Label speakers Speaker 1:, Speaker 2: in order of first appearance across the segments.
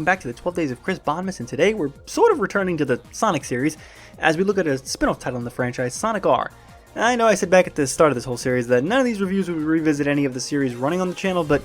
Speaker 1: back to the 12 Days of ChrisBondmas, and today we're sort of returning to the Sonic series as we look at a spin-off title in the franchise, Sonic R. I know I said back at the start of this whole series that none of these reviews would revisit any of the series running on the channel, but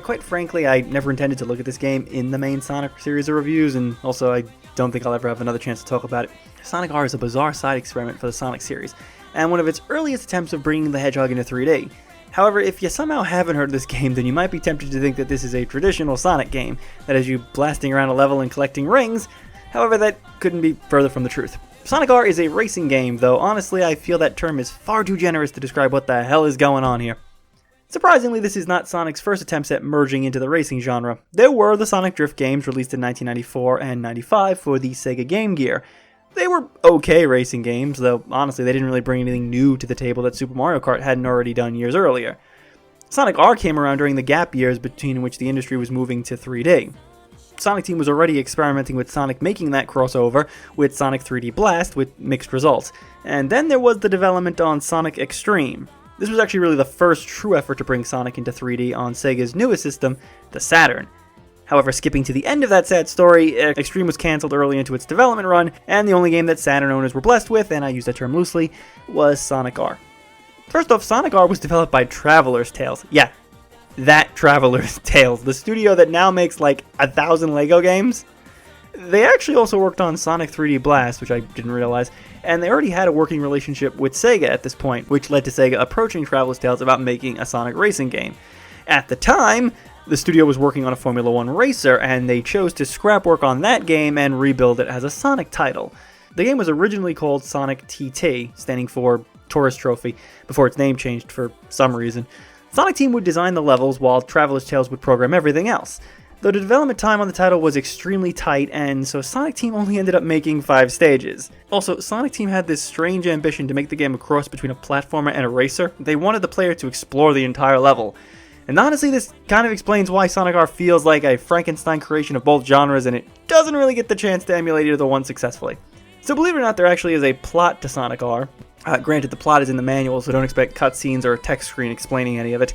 Speaker 1: quite frankly, I never intended to look at this game in the main Sonic series of reviews, and also I don't think I'll ever have another chance to talk about it. Sonic R is a bizarre side experiment for the Sonic series, and one of its earliest attempts of bringing the Hedgehog into 3D. However, if you somehow haven't heard of this game, then you might be tempted to think that this is a traditional Sonic game, that has you blasting around a level and collecting rings. However, that couldn't be further from the truth. Sonic R is a racing game, though honestly I feel that term is far too generous to describe what the hell is going on here. Surprisingly, this is not Sonic's first attempts at merging into the racing genre. There were the Sonic Drift games released in 1994 and 95 for the Sega Game Gear. They were okay racing games, though honestly they didn't really bring anything new to the table that Super Mario Kart hadn't already done years earlier. Sonic R came around during the gap years between which the industry was moving to 3D. Sonic Team was already experimenting with Sonic making that crossover with Sonic 3D Blast with mixed results. And then there was the development on Sonic Extreme. This was actually really the first true effort to bring Sonic into 3D on Sega's newest system, the Saturn. However, skipping to the end of that sad story, Extreme was cancelled early into its development run, and the only game that Saturn owners were blessed with, and I use that term loosely, was Sonic R. First off, Sonic R was developed by Traveler's Tales. Yeah, that Traveler's Tales, the studio that now makes like 1,000 LEGO games. They actually also worked on Sonic 3D Blast, which I didn't realize, and they already had a working relationship with Sega at this point, which led to Sega approaching Traveler's Tales about making a Sonic racing game. At the time, the studio was working on a Formula 1 racer, and they chose to scrap work on that game and rebuild it as a Sonic title. The game was originally called Sonic TT, standing for Tourist Trophy, before its name changed for some reason. Sonic Team would design the levels while Traveler's Tales would program everything else. Though the development time on the title was extremely tight, and so Sonic Team only ended up making 5 stages. Also, Sonic Team had this strange ambition to make the game a cross between a platformer and a racer. They wanted the player to explore the entire level. And honestly, this kind of explains why Sonic R feels like a Frankenstein creation of both genres, and it doesn't really get the chance to emulate either one successfully. So believe it or not, there actually is a plot to Sonic R. Granted, the plot is in the manual, so don't expect cutscenes or a text screen explaining any of it.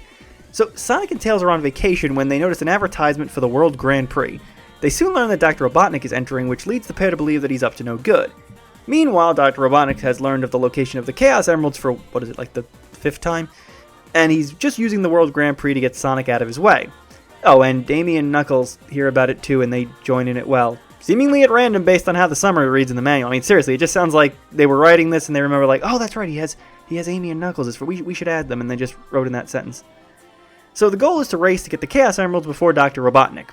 Speaker 1: So Sonic and Tails are on vacation when they notice an advertisement for the World Grand Prix. They soon learn that Dr. Robotnik is entering, which leads the pair to believe that he's up to no good. Meanwhile, Dr. Robotnik has learned of the location of the Chaos Emeralds for, like the 5th time? And he's just using the World Grand Prix to get Sonic out of his way. Oh, and Amy and Knuckles hear about it too, and they join in it well. Seemingly at random based on how the summary reads in the manual. I mean, seriously, it just sounds like they were writing this and they remember like, oh, that's right, he has Amy and Knuckles. We should add them, and they just wrote in that sentence. So the goal is to race to get the Chaos Emeralds before Dr. Robotnik.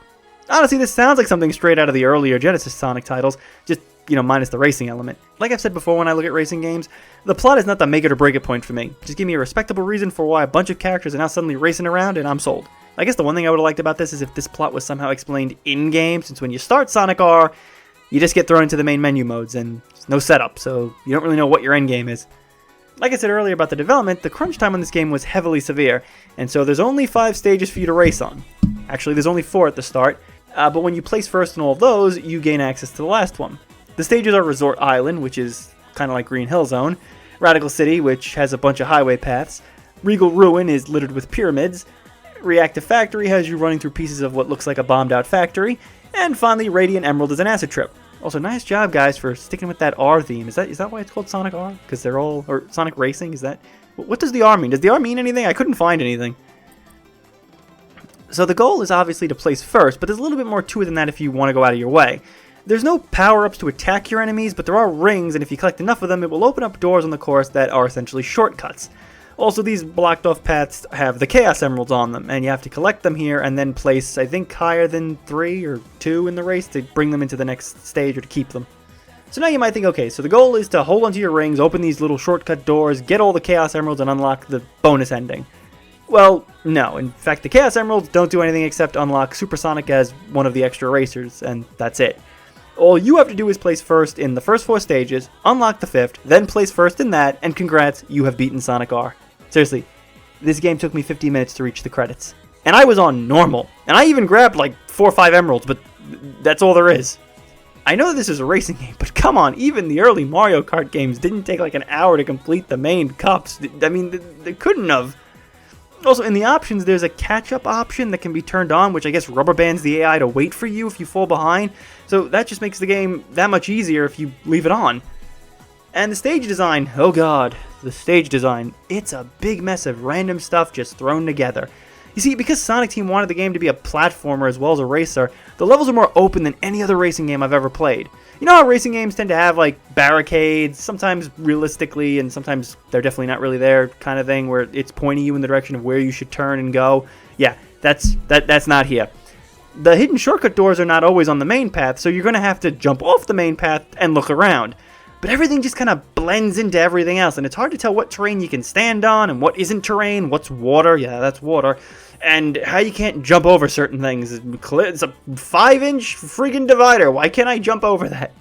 Speaker 1: Honestly, this sounds like something straight out of the earlier Genesis Sonic titles, just, minus the racing element. Like I've said before when I look at racing games, the plot is not the make it or break it point for me. Just give me a respectable reason for why a bunch of characters are now suddenly racing around, and I'm sold. I guess the one thing I would have liked about this is if this plot was somehow explained in-game, since when you start Sonic R, you just get thrown into the main menu modes, and there's no setup, so you don't really know what your endgame is. Like I said earlier about the development, the crunch time on this game was heavily severe, and so there's only 5 stages for you to race on. Actually, there's only 4 at the start, but when you place first in all of those, you gain access to the last one. The stages are Resort Island, which is kind of like Green Hill Zone, Radical City, which has a bunch of highway paths, Regal Ruin is littered with pyramids, Reactive Factory has you running through pieces of what looks like a bombed out factory, and finally Radiant Emerald is an acid trip. Also, nice job, guys, for sticking with that R theme. Is that why it's called Sonic R? Because they're all... Or Sonic Racing? Is that... What does the R mean? Does the R mean anything? I couldn't find anything. So the goal is obviously to place first, but there's a little bit more to it than that if you want to go out of your way. There's no power-ups to attack your enemies, but there are rings, and if you collect enough of them, it will open up doors on the course that are essentially shortcuts. Also, these blocked-off paths have the Chaos Emeralds on them, and you have to collect them here and then place, I think, higher than 3 or 2 in the race to bring them into the next stage or to keep them. So now you might think, okay, so the goal is to hold onto your rings, open these little shortcut doors, get all the Chaos Emeralds, and unlock the bonus ending. Well, no. In fact, the Chaos Emeralds don't do anything except unlock Supersonic as one of the extra racers, and that's it. All you have to do is place first in the first 4 stages, unlock the 5th, then place first in that, and congrats, you have beaten Sonic R. Seriously, this game took me 50 minutes to reach the credits. And I was on normal. And I even grabbed like 4 or 5 emeralds, but that's all there is. I know this is a racing game, but come on, even the early Mario Kart games didn't take like an hour to complete the main cups. I mean, they couldn't have. Also, in the options, there's a catch-up option that can be turned on, which I guess rubber bands the AI to wait for you if you fall behind. So that just makes the game that much easier if you leave it on. And the stage design, oh god, the stage design. It's a big mess of random stuff just thrown together. You see, because Sonic Team wanted the game to be a platformer as well as a racer, the levels are more open than any other racing game I've ever played. You know how racing games tend to have, like, barricades, sometimes realistically, and sometimes they're definitely not really there kind of thing, where it's pointing you in the direction of where you should turn and go? Yeah, that's not here. The hidden shortcut doors are not always on the main path, so you're going to have to jump off the main path and look around. But everything just kind of blends into everything else, and it's hard to tell what terrain you can stand on, and what isn't terrain, what's water, yeah, that's water, and how you can't jump over certain things. It's a 5-inch friggin' divider. Why can't I jump over that?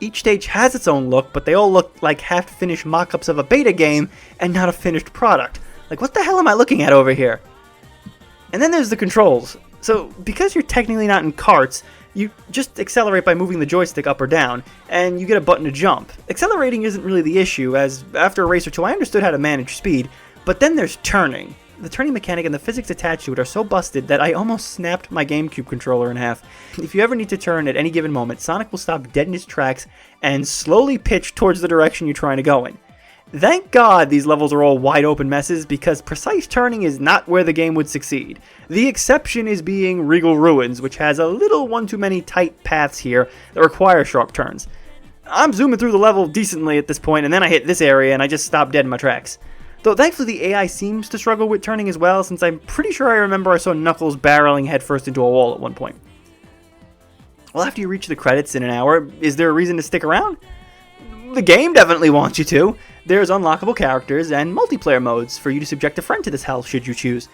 Speaker 1: Each stage has its own look, but they all look like half-finished mock-ups of a beta game and not a finished product. Like, what the hell am I looking at over here? And then there's the controls. So, because you're technically not in carts, you just accelerate by moving the joystick up or down, and you get a button to jump. Accelerating isn't really the issue, as after a race or two I understood how to manage speed, but then there's turning. The turning mechanic and the physics attached to it are so busted that I almost snapped my GameCube controller in half. If you ever need to turn at any given moment, Sonic will stop dead in his tracks and slowly pitch towards the direction you're trying to go in. Thank God these levels are all wide open messes, because precise turning is not where the game would succeed. The exception is being Regal Ruins, which has a little one too many tight paths here that require sharp turns. I'm zooming through the level decently at this point, and then I hit this area and I just stop dead in my tracks. Though thankfully the AI seems to struggle with turning as well, since I'm pretty sure I remember I saw Knuckles barreling headfirst into a wall at one point. Well, after you reach the credits in an hour, is there a reason to stick around? The game definitely wants you to. There's unlockable characters and multiplayer modes for you to subject a friend to this hell should you choose.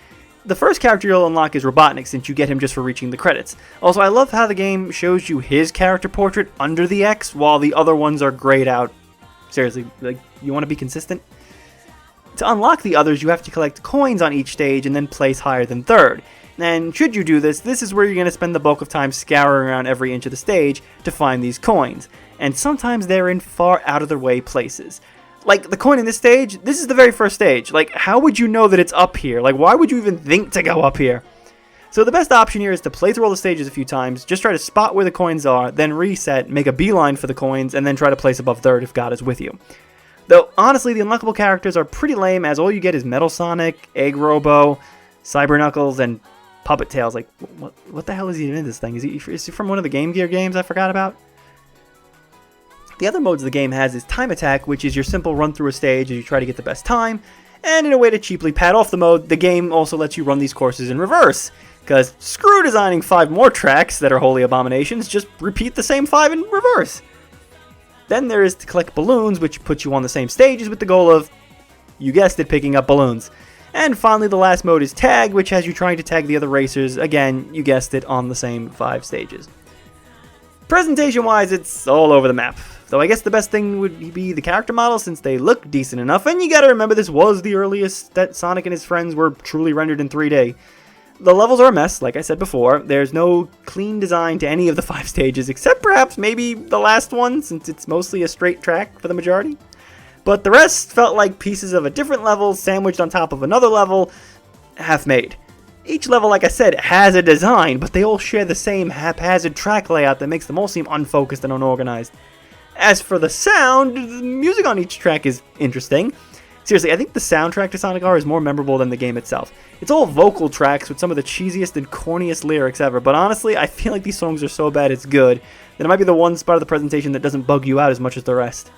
Speaker 1: The first character you'll unlock is Robotnik, since you get him just for reaching the credits. Also, I love how the game shows you his character portrait under the X, while the other ones are grayed out. Seriously, like, you want to be consistent? To unlock the others, you have to collect coins on each stage and then place higher than third. And should you do this, this is where you're going to spend the bulk of time scouring around every inch of the stage to find these coins. And sometimes they're in far out of their way places. Like, the coin in this stage, this is the very first stage. Like, how would you know that it's up here? Like, why would you even think to go up here? So the best option here is to play through all the stages a few times, just try to spot where the coins are, then reset, make a beeline for the coins, and then try to place above third if God is with you. Though, honestly, the unlockable characters are pretty lame, as all you get is Metal Sonic, Egg Robo, Cyber Knuckles, and Puppet Tails. Like, what the hell is he in this thing? Is he from one of the Game Gear games I forgot about? The other modes the game has is Time Attack, which is your simple run through a stage as you try to get the best time, and in a way to cheaply pad off the mode, the game also lets you run these courses in reverse. Because screw designing 5 more tracks that are holy abominations, just repeat the same 5 in reverse. Then there is to collect balloons, which puts you on the same stages with the goal of, you guessed it, picking up balloons. And finally, the last mode is Tag, which has you trying to tag the other racers, again, you guessed it, on the same 5 stages. Presentation-wise, it's all over the map. Though I guess the best thing would be the character models, since they look decent enough, and you gotta remember this was the earliest that Sonic and his friends were truly rendered in 3D. The levels are a mess, like I said before. There's no clean design to any of the 5 stages, except perhaps maybe the last one, since it's mostly a straight track for the majority. But the rest felt like pieces of a different level sandwiched on top of another level, half-made. Each level, like I said, has a design, but they all share the same haphazard track layout that makes them all seem unfocused and unorganized. As for the sound, the music on each track is interesting. Seriously, I think the soundtrack to Sonic R is more memorable than the game itself. It's all vocal tracks with some of the cheesiest and corniest lyrics ever, but honestly, I feel like these songs are so bad it's good that it might be the one spot of the presentation that doesn't bug you out as much as the rest.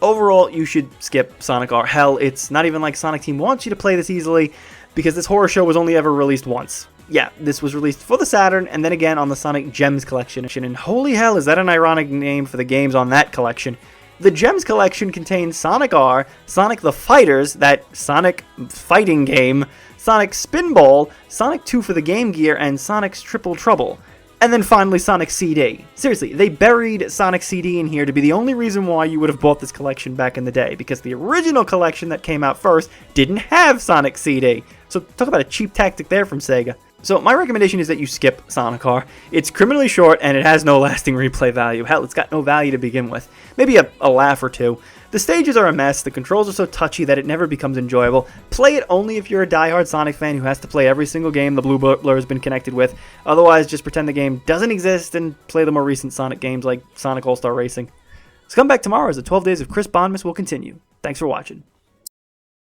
Speaker 1: Overall, you should skip Sonic R. Hell, it's not even like Sonic Team wants you to play this easily, because this horror show was only ever released once. Yeah, this was released for the Saturn, and then again on the Sonic Gems collection, and holy hell is that an ironic name for the games on that collection. The Gems collection contains Sonic R, Sonic the Fighters, that Sonic fighting game, Sonic Spinball, Sonic 2 for the Game Gear, and Sonic's Triple Trouble. And then finally Sonic CD. Seriously, they buried Sonic CD in here to be the only reason why you would have bought this collection back in the day, because the original collection that came out first didn't have Sonic CD. So talk about a cheap tactic there from Sega. So my recommendation is that you skip Sonic R. It's criminally short and it has no lasting replay value. Hell, it's got no value to begin with. Maybe a laugh or two. The stages are a mess, the controls are so touchy that it never becomes enjoyable. Play it only if you're a diehard Sonic fan who has to play every single game the blue blur has been connected with. Otherwise, just pretend the game doesn't exist and play the more recent Sonic games like Sonic All-Star Racing. So come back tomorrow as the 12 Days of ChrisBondmas will continue. Thanks for watching.